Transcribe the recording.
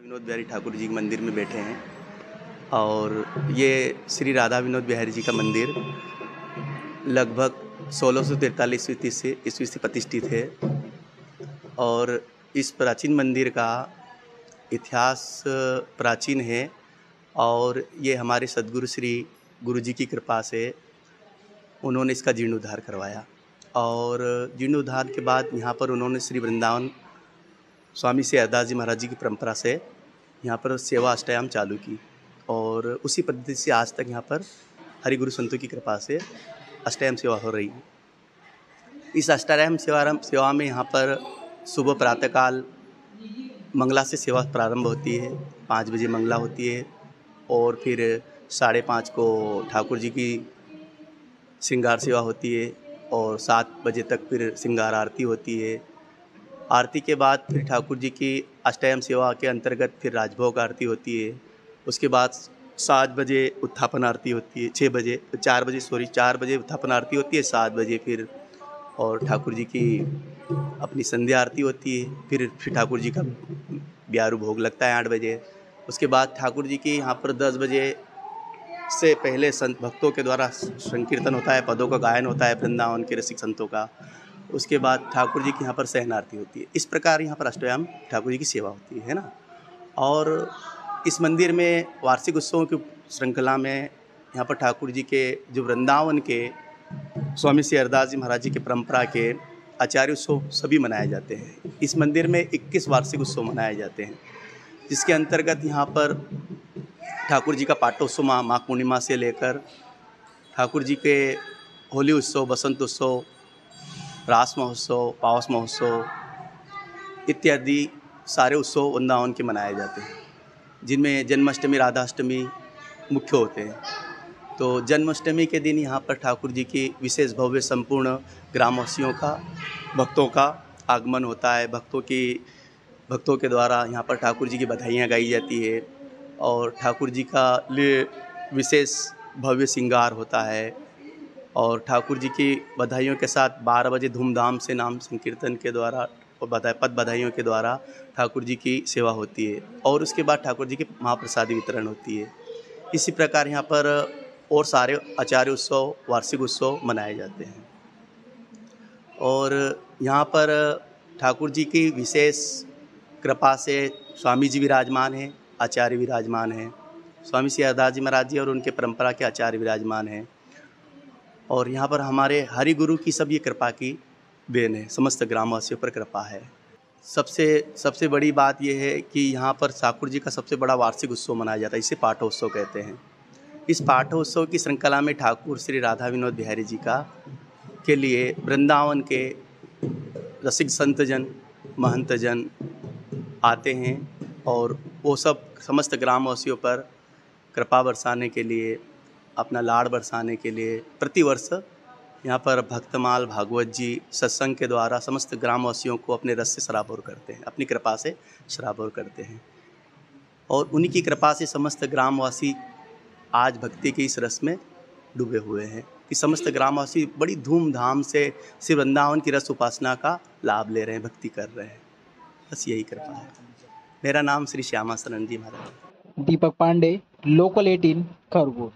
विनोद बिहारी ठाकुर जी के मंदिर में बैठे हैं और ये श्री राधा विनोद बिहारी जी का मंदिर लगभग 1643 ईस्वी से प्रतिष्ठित है। और इस प्राचीन मंदिर का इतिहास प्राचीन है और ये हमारे सद्गुरु श्री गुरु जी की कृपा से उन्होंने इसका जीर्णोद्धार करवाया। और जीर्णोद्धार के बाद यहाँ पर उन्होंने श्री वृंदावन स्वामी श्री हरदास जी महाराज जी की परंपरा से यहाँ पर सेवा अष्टयाम चालू की और उसी पद्धति से आज तक यहाँ पर हरि गुरु संतों की कृपा से अष्टयाम सेवा हो रही है। इस अष्टयाम सेवा में यहाँ पर सुबह प्रातःकाल मंगला से सेवा प्रारंभ होती है, 5 बजे मंगला होती है और फिर 5:30 को ठाकुर जी की श्रृंगार सेवा होती है और 7 बजे तक फिर श्रृंगार आरती होती है। आरती के बाद फिर ठाकुर जी की अष्टयाम सेवा के अंतर्गत फिर राजभोग आरती होती है। उसके बाद 7 बजे उत्थापन आरती होती है, 4 बजे उत्थापन आरती होती है, 7 बजे फिर और ठाकुर जी की अपनी संध्या आरती होती है। फिर ठाकुर जी का ब्यारू भोग लगता है 8 बजे। उसके बाद ठाकुर जी की यहाँ पर 10 बजे से पहले संत भक्तों के द्वारा संकीर्तन होता है, पदों का गायन होता है वृंदावन के रसिक संतों का। उसके बाद ठाकुर जी की यहाँ पर सहन आरती होती है। इस प्रकार यहाँ पर अष्टयाम ठाकुर जी की सेवा होती है ना। और इस मंदिर में वार्षिक उत्सवों की श्रृंखला में यहाँ पर ठाकुर जी के जो वृंदावन के स्वामी श्री हरदास जी महाराज जी की परंपरा के आचार्य उत्सव सभी मनाए जाते हैं। इस मंदिर में 21 वार्षिक उत्सव मनाए जाते हैं, जिसके अंतर्गत यहाँ पर ठाकुर जी का पाठोत्सव माघ पूर्णिमा से लेकर ठाकुर जी के होली उत्सव, बसंत उत्सव, रास महोत्सव, पावस महोत्सव इत्यादि सारे उत्सव वृंदावन के मनाए जाते हैं, जिनमें जन्माष्टमी, राधाष्टमी मुख्य होते हैं। तो जन्माष्टमी के दिन यहाँ पर ठाकुर जी की विशेष भव्य संपूर्ण ग्रामवासियों का, भक्तों का आगमन होता है। भक्तों के द्वारा यहाँ पर ठाकुर जी की बधाइयाँ गाई जाती है और ठाकुर जी का लिए विशेष भव्य श्रृंगार होता है। और ठाकुर जी की बधाइयों के साथ 12 बजे धूमधाम से नाम संकीर्तन के द्वारा और पद बधाइयों के द्वारा ठाकुर जी की सेवा होती है और उसके बाद ठाकुर जी की महाप्रसादी वितरण होती है। इसी प्रकार यहाँ पर और सारे आचार्य उत्सव, वार्षिक उत्सव मनाए जाते हैं। और यहाँ पर ठाकुर जी की विशेष कृपा से स्वामी जी विराजमान हैं, आचार्य विराजमान हैं। स्वामी श्री हरदास जी महाराज जी और उनके परंपरा के आचार्य विराजमान हैं। और यहाँ पर हमारे हरि गुरु की सब ये कृपा की देन है, समस्त ग्रामवासियों पर कृपा है। सबसे बड़ी बात यह है कि यहाँ पर ठाकुर जी का सबसे बड़ा वार्षिक उत्सव मनाया जाता है, इसे पाठोत्सव कहते हैं। इस पाठोत्सव की श्रृंखला में ठाकुर श्री राधा विनोद बिहारी जी का के लिए वृंदावन के रसिक संतजन, महंतजन आते हैं और वो सब समस्त ग्रामवासियों पर कृपा बरसाने के लिए, अपना लाड़ बरसाने के लिए प्रतिवर्ष यहाँ पर भक्तमाल भागवत जी सत्संग के द्वारा समस्त ग्रामवासियों को अपने रस से सराबोर करते हैं, अपनी कृपा से सराबोर करते हैं। और उन्हीं की कृपा से समस्त ग्रामवासी आज भक्ति के इस रस में डूबे हुए हैं कि समस्त ग्रामवासी बड़ी धूमधाम से श्री वृंदावन की रस उपासना का लाभ ले रहे हैं, भक्ति कर रहे हैं। बस यही कृपा है। मेरा नाम श्री श्यामा शरण जी महाराज। दीपक पांडे, लोकल 18, खरगोन।